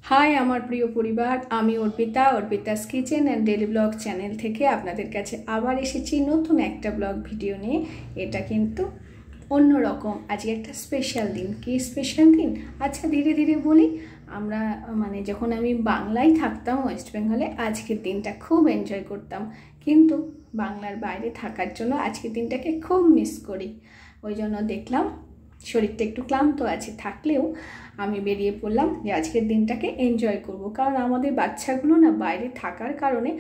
High আমার প্রিয় পরিবার, আমি Arpita's kitchen and daily blog channel থেকে আপনাদের কাছে আবার এসেছি নতুন একটা ব্লগ ভিডিও নিয়ে। এটা কিন্তু অন্যরকম, আজকে একটা স্পেশাল দিন। কি স্পেশাল দিন? আচ্ছা ধীরে ধীরে বলি। আমরা যখন আমি বাংলায় থাকতাম, ওয়েস্ট বেঙ্গলে, আজকের দিনটা খুব এনজয় করতাম, কিন্তু বাংলার বাইরে থাকার জন্য আজকের দিনটাকে খুব মিস করি। ওই জন্য দেখলাম শরীরটা একটু ক্লান্ত আছে, থাকলেও আমি বেরিয়ে পড়লাম যে আজকের দিনটাকে এনজয় করব। কারণ আমাদের বাচ্চাগুলো না বাইরে থাকার কারণে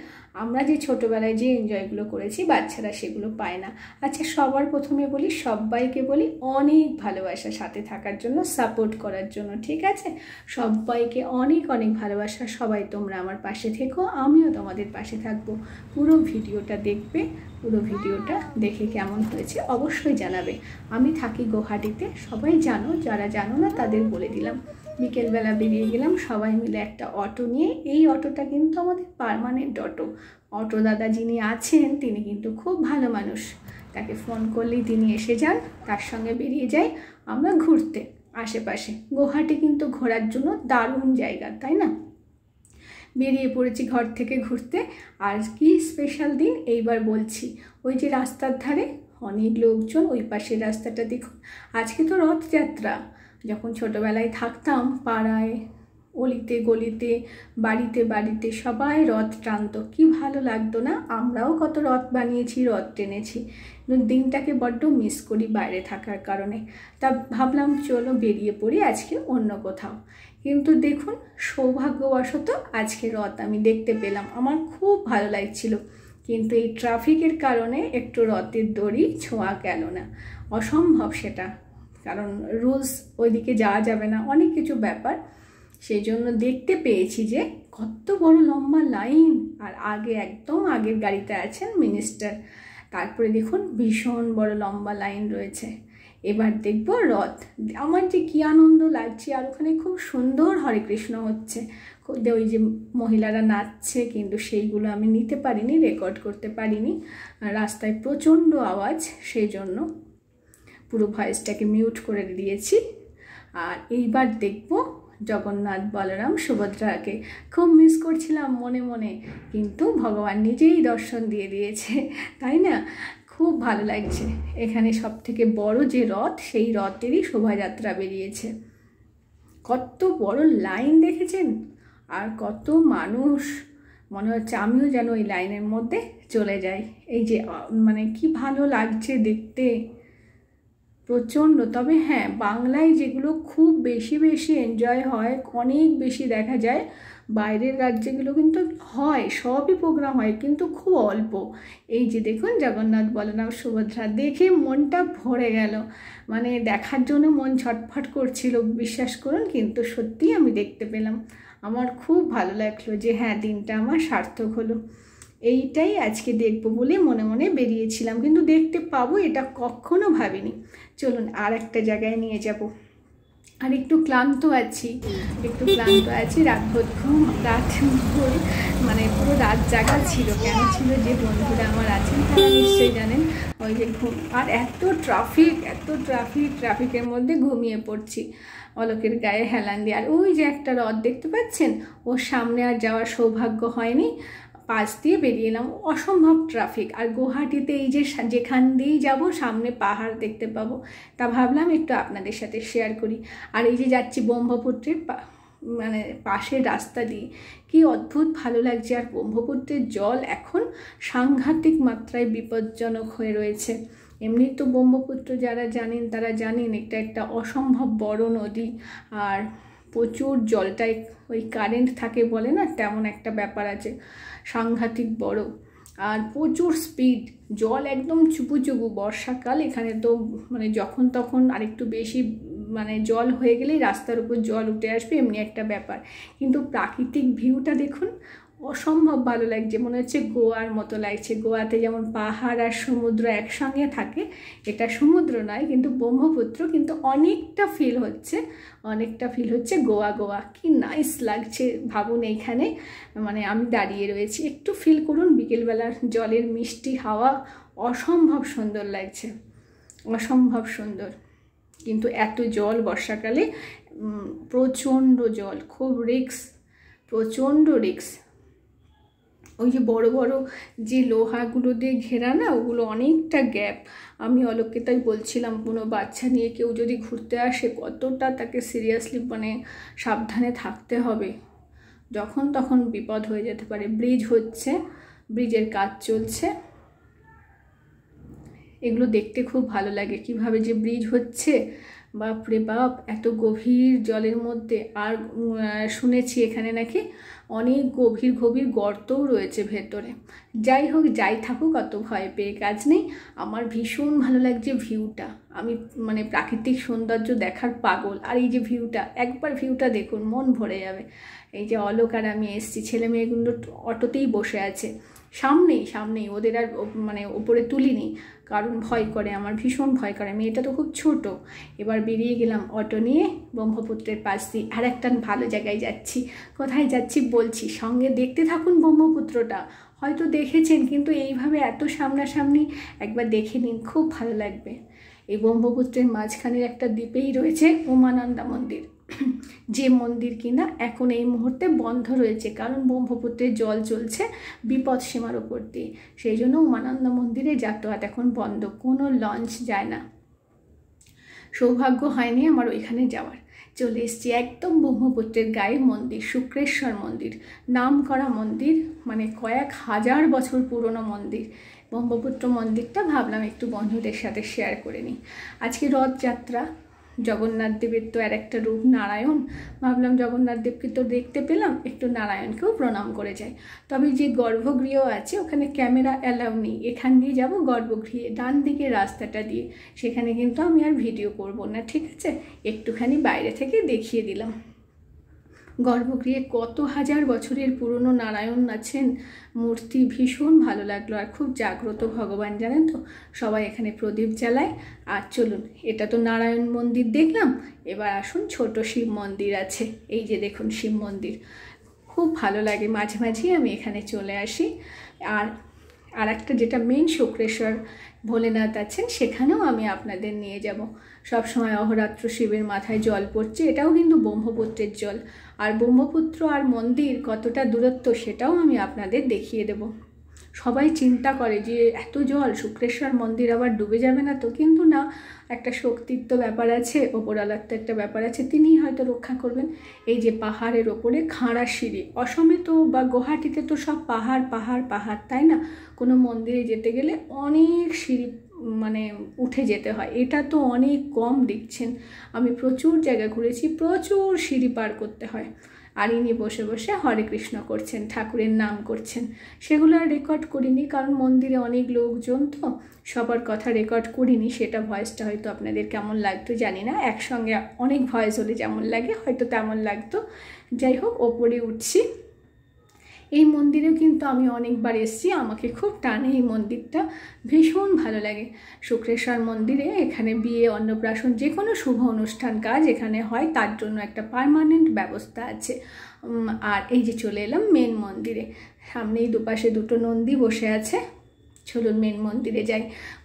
আমরা যে ছোটোবেলায় যে এনজয়গুলো করেছি বাচ্চারা সেগুলো পায় না। আচ্ছা সবার প্রথমে বলি, সবাইকে বলি অনেক ভালোবাসা সাথে থাকার জন্য, সাপোর্ট করার জন্য, ঠিক আছে? সবাইকে অনেক অনেক ভালোবাসা। সবাই তোমরা আমার পাশে থেকো, আমিও তোমাদের পাশে থাকবো। পুরো ভিডিওটা দেখবে, পুরো ভিডিওটা দেখে কেমন হয়েছে অবশ্যই জানাবে। আমি থাকি গুয়াহাটিতে, সবাই জানো, যারা জানো না তাদের বলে দিলাম। বিকেলবেলা বেরিয়ে গেলাম সবাই মিলে একটা অটো নিয়ে। এই অটোটা কিন্তু আমাদের পার্মানেন্ট অটো। অটো দাদা যিনি আছেন তিনি কিন্তু খুব ভালো মানুষ, তাকে ফোন করলেই তিনি এসে যান, তার সঙ্গে বেরিয়ে যাই আমরা ঘুরতে আশেপাশে। গুয়াহাটি কিন্তু ঘোরার জন্য দারুণ জায়গা, তাই না? বেরিয়ে পড়েছি ঘর থেকে ঘুরতে। আর কি স্পেশাল দিন এইবার বলছি। ওই যে রাস্তার ধারে অনেক লোকজন, ওই পাশের রাস্তাটা দেখুন। আজকে তো রথযাত্রা। যখন ছোটোবেলায় থাকতাম পাড়ায়, অলিতে গলিতে, বাড়িতে বাড়িতে সবাই রথ টানতো, কি ভালো লাগতো না? আমরাও কত রথ বানিয়েছি, রথ টেনেছি। দিনটাকে বড্ড মিস করি বাইরে থাকার কারণে। তা ভাবলাম চলো বেরিয়ে পড়ি আজকে অন্য কোথাও। কিন্তু দেখুন সৌভাগ্যবশত আজকে রথ আমি দেখতে পেলাম, আমার খুব ভালো লাগছিল। কিন্তু এই ট্রাফিকের কারণে একটু রথের দড়ি ছোঁয়া গেল না, অসম্ভব সেটা, কারণ রুলস ওইদিকে যাওয়া যাবে না, অনেক কিছু ব্যাপার। সেই জন্য দেখতে পেয়েছি যে কত বড় লম্বা লাইন, আর আগে একদম আগের গাড়িতে আছেন মিনিস্টার। তারপরে দেখুন ভীষণ বড় লম্বা লাইন রয়েছে। এবার দেখব রথ। আমার যে কী আনন্দ লাগছে, আর ওখানে খুব সুন্দর হরে কৃষ্ণ হচ্ছে, ওই যে মহিলারা নাচছে, কিন্তু সেইগুলো আমি নিতে পারিনি, রেকর্ড করতে পারিনি। রাস্তায় প্রচণ্ড আওয়াজ, সেই জন্য পুরো ভয়েসটাকে মিউট করে দিয়েছি। আর এইবার দেখব জগন্নাথ, বলরাম, সুভদ্রাকে। খুব মিস করছিলাম মনে মনে, কিন্তু ভগবান নিজেই দর্শন দিয়ে দিয়েছে, তাই না? খুব ভালো লাগছে। এখানে সব থেকে বড় যে রথ, সেই রথেরই শোভাযাত্রা বেরিয়েছে। কত বড় লাইন দেখেছেন, আর কত মানুষ, মনে হচ্ছে আমিও যেন ওই লাইনের মধ্যে চলে যাই। এই যে কি ভালো লাগছে দেখতে, প্রচণ্ড। তবে হ্যাঁ, বাংলায় যেগুলো খুব বেশি বেশি এনজয় হয়, অনেক বেশি দেখা যায়, বাইরের রাজ্যেগুলো কিন্তু হয়, সবই প্রোগ্রাম হয়, কিন্তু খুব অল্প। এই যে দেখুন জগন্নাথ, বলরাম, সুভদ্রা, দেখে মনটা ভরে গেল। দেখার জন্য মন ছটফট করছিল, বিশ্বাস করুন। কিন্তু সত্যিই আমি দেখতে পেলাম, আমার খুব ভালো লাগলো যে হ্যাঁ, দিনটা আমার সার্থক হলো। এইটাই আজকে দেখবো বলে মনে মনে বেরিয়েছিলাম, কিন্তু দেখতে পাবো এটা কখনো ভাবিনি। চলুন আর একটা জায়গায় নিয়ে যাব। আর একটু ক্লান্ত আছি, রাতভর পুরো রাত জাগা ছিল। কেন ছিল? যে বন্ধুরা আমার আছেন তারা নিশ্চয়ই জানেন। ওই যে ঘুম, আর এত ট্রাফিকের মধ্যে ঘুমিয়ে পড়ছি অলোকের গায়ে হেলান দিয়ে। আর ওই যে একটা রথ দেখতে পাচ্ছেন, ওর সামনে আর যাওয়ার সৌভাগ্য হয়নি, পাশ দিয়ে বেরিয়ে এলাম। অসম্ভব ট্রাফিক। আর গুয়াহাটিতে এই যে যেখান দিয়েই যাব সামনে পাহাড় দেখতে পাবো, তা ভাবলাম একটু আপনাদের সাথে শেয়ার করি। আর এই যে যাচ্ছি ব্রহ্মপুত্রের পাশের রাস্তা দিয়ে, কি অদ্ভুত ভালো লাগছে। আর ব্রহ্মপুত্রের জল এখন সাংঘাতিক মাত্রায় বিপজ্জনক হয়ে রয়েছে। এমনি তো ব্রহ্মপুত্র যারা জানেন তারা জানেন এটা একটা অসম্ভব বড় নদী, আর প্রচুর জলটায় ওই কারেন্ট থাকে বলে না, তেমন একটা ব্যাপার আছে, সাংঘাতিক বড়। আর প্রচুর স্পিড, জল একদম চুপু চুপু। বর্ষাকাল এখানে তো যখন তখন আরেকটু বেশি জল হয়ে গেলেই রাস্তার উপর জল উঠে আসবে, এমনি একটা ব্যাপার। কিন্তু প্রাকৃতিক ভিউটা দেখুন, অসম্ভব ভালো লাগছে, মনে হচ্ছে গোয়ার মতো লাগছে। গোয়াতে যেমন পাহাড় আর সমুদ্র একসঙ্গে থাকে, এটা সমুদ্র নয় কিন্তু ব্রহ্মপুত্র, কিন্তু অনেকটা ফিল হচ্ছে গোয়া। কি নাইস লাগছে ভাবুন। এইখানে আমি দাঁড়িয়ে রয়েছি, একটু ফিল করুন বিকেলবেলার জলের মিষ্টি হাওয়া, অসম্ভব সুন্দর লাগছে, অসম্ভব সুন্দর। কিন্তু এত জল বর্ষাকালে প্রচণ্ড জল, খুব রিস্ক, প্রচণ্ড রিস্ক। ওই যে বড় বড় যে লোহাগুলো দিয়ে ঘেরা না, ওগুলো অনেকটা গ্যাপ। আমি অলোককে তাই বলছিলাম, কোনো বাচ্চা নিয়ে কেউ যদি ঘুরতে আসে কতটা তাকে সিরিয়াসলি মানে সাবধানে থাকতে হবে, যখন তখন বিপদ হয়ে যেতে পারে। ব্রিজ হচ্ছে, ব্রিজের কাজ চলছে, এগুলো দেখতে খুব ভালো লাগে কিভাবে যে ব্রিজ হচ্ছে। বাপরে বাপ, এত গভীর জলের মধ্যে। আর শুনেছি এখানে নাকি অনেক গভীর গভীর গর্তও রয়েছে ভেতরে। যাই হোক, যাই থাকুক, অত ভয় পেয়ে কাজ নেই। আমার ভীষণ ভালো লাগছে ভিউটা। আমি মানে প্রাকৃতিক সৌন্দর্য দেখার পাগল। আর এই যে ভিউটা, একবার ভিউটা দেখুন, মন ভরে যাবে। এই যে অলোক আর আমি এসছি, ছেলে মেয়েগুলো অটোতেই বসে আছে, সামনেই ওদের আর মানে ওপরে তুলিনি, কারণ ভয় করে, আমার ভীষণ ভয় করে। মেয়েটা তো খুব ছোট। এবার বেরিয়ে গেলাম অটো নিয়ে ব্রহ্মপুত্রের পাশ দিয়ে। আর একটা ভালো জায়গায় যাচ্ছি। কোথায় যাচ্ছি বলছি, সঙ্গে দেখতে থাকুন। ব্রহ্মপুত্রটা হয়তো দেখেছেন, কিন্তু এইভাবে এত সামনাসামনি একবার দেখে নিন, খুব ভালো লাগবে। এই ব্রহ্মপুত্রের মাঝখানের একটা দ্বীপেই রয়েছে উমানন্দা মন্দির, যে মন্দির কিনা এখন এই মুহূর্তে বন্ধ রয়েছে, কারণ ব্রহ্মপুত্রের জল চলছে বিপদ সীমার ওপর দিয়ে। সেই জন্য উমানন্দ মন্দিরে যাতায়াত এখন বন্ধ, কোনো লঞ্চ যায় না। সৌভাগ্য হয়নি আমার ওইখানে যাওয়ার। চলে এসেছি একদম ব্রহ্মপুত্রের গায়ে মন্দির, শুক্রেশ্বর মন্দির, নাম করা মন্দির, মানে কয়েক হাজার বছর পুরনো মন্দির। ব্রহ্মপুত্র মন্দিরটা ভাবলাম একটু বন্ধুদের সাথে শেয়ার করে নিই। আজকে রথযাত্রা, জগন্নাথ দেবের তো আর একটা রূপ নারায়ণ। ভাবলাম জগন্নাথ দেবকে তো দেখতে পেলাম, একটু নারায়ণকেও প্রণাম করে যাই। তবে যে গর্ভগৃহ আছে ওখানে ক্যামেরা অ্যালাউ নেই। এখান দিয়ে যাব গর্ভগৃহে, ডান দিকে রাস্তাটা দিয়ে। সেখানে কিন্তু আমি আর ভিডিও করব না, ঠিক আছে? একটুখানি বাইরে থেকে দেখিয়ে দিলাম। গর্ভগৃহে কত হাজার বছরের পুরনো নারায়ণ আছেন মূর্তি, ভীষণ ভালো লাগলো। আর খুব জাগ্রত ভগবান, জানেন তো। সবাই এখানে প্রদীপ জ্বালায়। আর চলুন, এটা তো নারায়ণ মন্দির দেখলাম, এবার আসুন ছোট শিব মন্দির আছে। এই যে দেখুন শিব মন্দির, খুব ভালো লাগে। মাঝে মাঝেই আমি এখানে চলে আসি। আর একটা যেটা মেন শুক্রেশ্বর ভোলেনাথ আছেন, সেখানেও আমি আপনাদের নিয়ে যাব। সবসময় অহরাত্র শিবের মাথায় জল পড়ছে, এটাও কিন্তু ব্রহ্মপুত্রের জল। আর ব্রহ্মপুত্র আর মন্দির কতটা দূরত্ব সেটাও আমি আপনাদের দেখিয়ে দেব। সবাই চিন্তা করে যে এত জল, শুক্রেশ্বর মন্দির আবার ডুবে যাবে না তো, কিন্তু না, একটা শক্তির তো ব্যাপার আছে, ওপরওয়ালার তো একটা ব্যাপার আছে, তিনিই হয়তো রক্ষা করবেন। এই যে পাহাড়ের ওপরে খাঁড়া সিঁড়ি, অসমে তো বা গুয়াহাটিতে তো সব পাহাড় পাহাড় পাহাড়, তাই না? কোনো মন্দিরে যেতে গেলে অনেক সিঁড়ি মানে উঠে যেতে হয়, এটা তো অনেক কম দেখছেন। আমি প্রচুর জায়গা ঘুরেছি, প্রচুর সিঁড়ি পার করতে হয়। আর ইনি বসে বসে হরে কৃষ্ণ করছেন, ঠাকুরের নাম করছেন। সেগুলো আর রেকর্ড করিনি, কারণ মন্দিরে অনেক লোকজন তো, সবার কথা রেকর্ড করিনি। সেটা ভয়েসটা হয়তো আপনাদের কেমন লাগতো জানি না, একসঙ্গে অনেক ভয়েস হলে যেমন লাগে হয়তো তেমন লাগতো। যাই হোক, ওপরে উঠছি। এই মন্দিরেও কিন্তু আমি অনেকবার এসেছি, আমাকে খুব টানে এই মন্দিরটা, ভীষণ ভালো লাগে। শুক্রেশ্বর মন্দিরে এখানে বিয়ে, অন্নপ্রাশন, যে কোনো শুভ অনুষ্ঠান কাজ এখানে হয়, তার জন্য একটা পার্মানেন্ট ব্যবস্থা আছে। আর এই যে চলে এলাম মেন মন্দিরে, সামনেই দুপাশে দুটো নন্দী বসে আছে। চলুন মেন মন্দিরে যাই,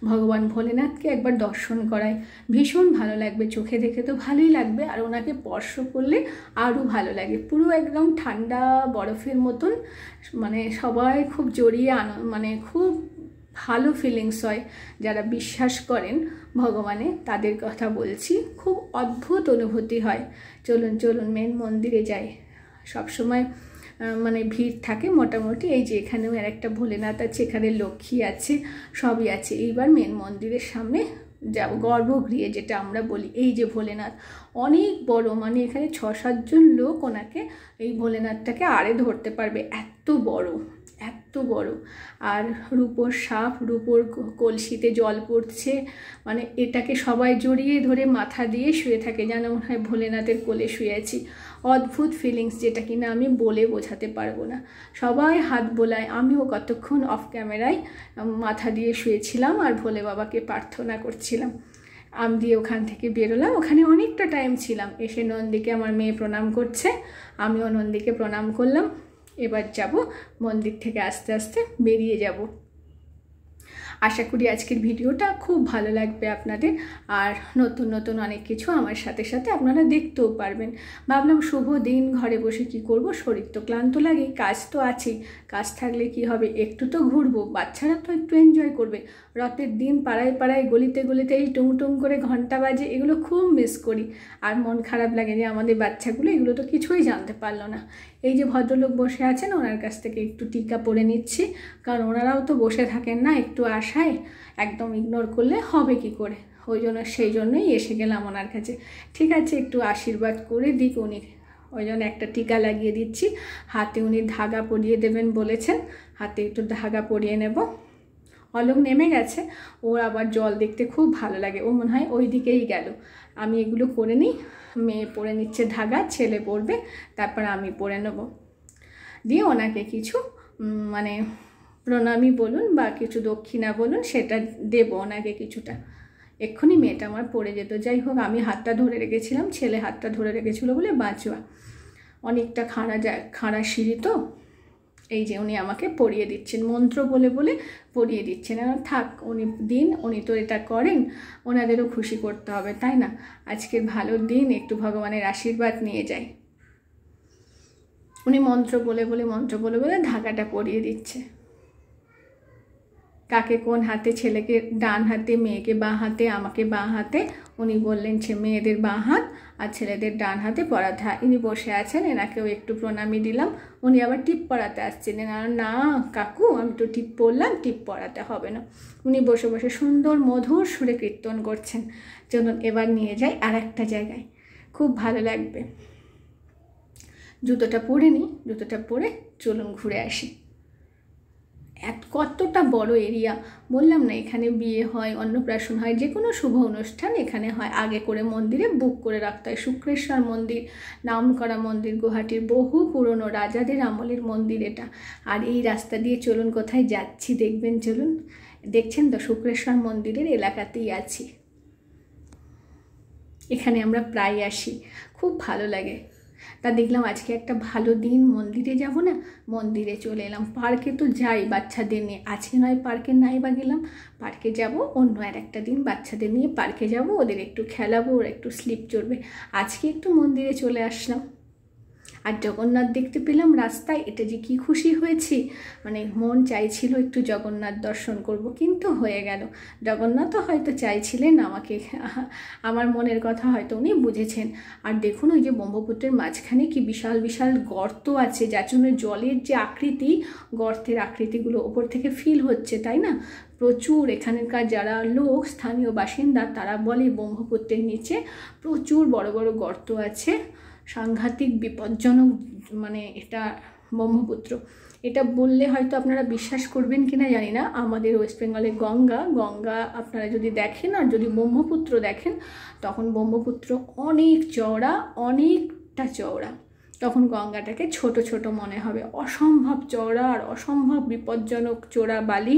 ভগবান ভোলেনাথকে একবার দর্শন করাই, ভীষণ ভালো লাগবে। চোখে দেখে তো ভালোই লাগবে, আর ওনাকে স্পর্শ করলে আরও ভালো লাগে। পুরো একদম ঠান্ডা বরফের মতন, মানে সবাই খুব জড়িয়ে মানে খুব ভালো ফিলিংস হয়। যারা বিশ্বাস করেন ভগবানে, তাদের কথা বলছি, খুব অদ্ভুত অনুভূতি হয়। চলুন চলুন মেন মন্দিরে যাই। সবসময় মানে ভিড় থাকে মোটামুটি। এই যে এখানেও আর একটা ভোলেনাথ আছে, এখানে লক্ষ্মী আছে, সবই আছে। এইবার মেন মন্দিরের সামনে যাব, গর্ভগৃহে যেটা আমরা বলি। এই যে ভোলেনাথ অনেক বড়, মানে এখানে 6-7 জন লোক ওনাকে, এই ভোলেনাথটাকে আড়ে ধরতে পারবে, এত বড় এত বড়। আর রূপোর সাপ, রূপোর কলসিতে জল পড়ছে, মানে এটাকে সবাই জড়িয়ে ধরে মাথা দিয়ে শুয়ে থাকে, যেন মনে হয় ভোলেনাথের কোলে শুয়ে আছি। অদ্ভুত ফিলিংস, যেটা কিনা আমি বলে বোঝাতে পারবো না। সবাই হাত বোলায়, আমিও কতক্ষণ অফ ক্যামেরায় মাথা দিয়ে শুয়েছিলাম আর ভোলে বাবাকে প্রার্থনা করছিলাম। আমি দিয়ে ওখান থেকে বেরোলাম, ওখানে অনেকটা টাইম ছিলাম। এসে নন্দীকে আমার মেয়ে প্রণাম করছে, আমিও নন্দীকে প্রণাম করলাম। এবার যাব মন্দির থেকে আস্তে আস্তে বেরিয়ে যাব। আশা করি আজকের ভিডিওটা খুব ভালো লাগবে আপনাদের, আর নতুন নতুন অনেক কিছু আমার সাথে সাথে আপনারা দেখতেও পারবেন। ভাবলাম শুভ দিন, ঘরে বসে কি করব, শরীর তো ক্লান্ত লাগে, কাজ তো আছেই, কাজ থাকলে কি হবে, একটু তো ঘুরবো, বাচ্চারা তো একটু এনজয় করবে। রথের দিন পাড়ায় পাড়ায় গলিতে গলিতে এই টুং টুং করে ঘন্টা বাজে, এগুলো খুব মিস করি। আর মন খারাপ লাগে যে আমাদের বাচ্চাগুলো এগুলো তো কিছুই জানতে পারলো না। এই যে ভদ্রলোক বসে আছেন, ওনার কাছ থেকে একটু টিকা পরে নিচ্ছি, কারণ ওনারাও তো বসে থাকেন না একটু আশায়, একদম ইগনোর করলে হবে কি করে, সেই জন্যই এসে গেলাম ওনার কাছে। ঠিক আছে, একটু আশীর্বাদ করে দিক উনি, ওই জন্য একটা টিকা লাগিয়ে দিচ্ছি। হাতে উনি ধাগা পরিয়ে দেবেন বলেছেন, হাতে একটু ধাগা পরিয়ে নেব। অলোক নেমে গেছে, ওর আবার জল দেখতে খুব ভালো লাগে, ও মনে হয় ওই দিকেই গেল। আমি এগুলো করে নিই, মেয়ে পরে নিচ্ছে ধাগা, ছেলে পরবে, তারপর আমি পরে নেব। দিয়ে ওনাকে কিছু মানে প্রণামী বলুন বা কিছু দক্ষিণা বলুন, সেটা দেব ওনাকে কিছুটা। এক্ষুনি মেয়েটা আমার পড়ে যেত, যাই হোক আমি হাতটা ধরে রেখেছিলাম, ছেলে হাতটা ধরে রেখেছিল বলে বাঁচোয়া। অনেকটা খাড়া সিঁড়ি তো, এই যে উনি আমাকে পড়িয়ে দিচ্ছেন, মন্ত্র বলে বলে পড়িয়ে দিচ্ছেন। থাক, উনি দিন, উনি তো এটা করেন, ওনাদেরও খুশি করতে হবে, তাই না? আজকের ভালো দিন, একটু ভগবানের আশীর্বাদ নিয়ে যাই। উনি মন্ত্র বলে বলে ধাগাটা পরিয়ে দিচ্ছে। কাকে কোন হাতে, ছেলেকে ডান হাতে, মেয়েকে বাঁ হাতে, আমাকে বাঁ হাতে। উনি বললেন মেয়েদের বাঁ হাত আর ছেলেদের ডান হাতে পরাতে হয়। ইনি বসে আছেন, এনাকেও একটু প্রণামী দিলাম। উনি আবার টিপ পরাতে আসছিলেন, আর না কাকু আমি তো টিপ পরলাম, টিপ পরাতে হবে না। উনি বসে বসে সুন্দর মধুর সুরে কীর্তন করছেন। চলুন এবার নিয়ে যাই আর একটা জায়গায়, খুব ভালো লাগবে। জুতোটা পরে নিই, জুতোটা পরে চলুন ঘুরে আসি। কতটা বড় এরিয়া, বললাম না, এখানে বিয়ে হয়, অন্নপ্রাশন হয়, যে কোনো শুভ অনুষ্ঠান এখানে হয়। আগে করে মন্দিরে বুক করে রাখতে হয়। শুক্রেশ্বর মন্দির, নামকরা মন্দির, গুয়াহাটির বহু পুরনো রাজাদের আমলের মন্দির এটা। আর এই রাস্তা দিয়ে চলুন কোথায় যাচ্ছি দেখবেন, চলুন। দেখছেন তো, শুক্রেশ্বর মন্দিরের এলাকাতেই আছি। এখানে আমরা প্রায় আসি, খুব ভালো লাগে। তা দেখলাম আজকে একটা ভালো দিন, মন্দিরে যাব না, মন্দিরে চলে এলাম। পার্কে তো যাই বাচ্চাদের নিয়ে, আজকে নয় পার্কে নাই বা গেলাম, পার্কে যাব অন্য আর একটা দিন, বাচ্চাদের নিয়ে পার্কে যাব, ওদের একটু খেলাবো, ওরা একটু স্লিপ চড়বে। আজকে একটু মন্দিরে চলে আসলাম, আর জগন্নাথ দেখতে পেলাম রাস্তায়, এটা যে কি খুশি হয়েছি, মানে মন চাইছিল একটু জগন্নাথ দর্শন করব, কিন্তু হয়ে গেল। জগন্নাথও হয়তো চাইছিলেন আমাকে, আমার মনের কথা হয়তো উনি বুঝেছেন। আর দেখুন ওই যে ব্রহ্মপুত্রের মাঝখানে কি বিশাল বিশাল গর্ত আছে, যার জন্য জলের যে আকৃতি, গর্তের আকৃতিগুলো ওপর থেকে ফিল হচ্ছে, তাই না? প্রচুর এখানকার যারা লোক, স্থানীয় বাসিন্দা, তারা বলে ব্রহ্মপুত্রের নিচে প্রচুর বড় বড় গর্ত আছে, সাংঘাতিক বিপজ্জনক, মানে এটা ব্রহ্মপুত্র। এটা বললে হয়তো আপনারা বিশ্বাস করবেন কিনা জানি না। আমাদের ওয়েস্ট বেঙ্গলে গঙ্গা আপনারা যদি দেখেন আর যদি ব্রহ্মপুত্র দেখেন, তখন ব্রহ্মপুত্র অনেক চওড়া, অনেকটা চওড়া, তখন গঙ্গাটাকে ছোট ছোট মনে হবে। অসম্ভব চওড়া আর অসম্ভব বিপজ্জনক, চোরা বালি,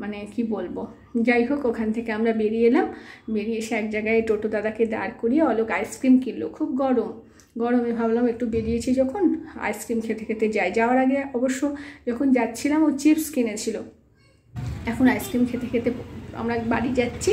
মানে কি বলবো। যাই হোক, ওখান থেকে আমরা বেরিয়ে এলাম, বেরিয়ে এসে এক জায়গায় টোটো দাদাকে দাঁড় করিয়ে অলোক আইসক্রিম কিনলো। খুব গরমে ভাবলাম একটু বেরিয়েছি যখন, আইসক্রিম খেতে খেতে যাই। যাওয়ার আগে অবশ্য যখন যাচ্ছিলাম ও চিপস কিনেছিল। এখন আইসক্রিম খেতে খেতে আমরা বাড়ি যাচ্ছি,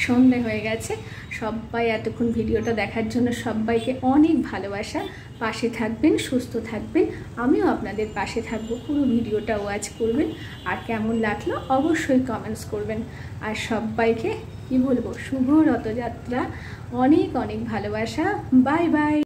সন্ধে হয়ে গেছে। সবাই এতক্ষণ ভিডিওটা দেখার জন্য সবাইকে অনেক ভালোবাসা। পাশে থাকবেন, সুস্থ থাকবেন, আমিও আপনাদের পাশে থাকবো। পুরো ভিডিওটা ওয়াচ করবেন, আর কেমন লাগলো অবশ্যই কমেন্টস করবেন। আর সবাইকে কি বলবো, শুভ রথযাত্রা, অনেক অনেক ভালোবাসা। Bye bye.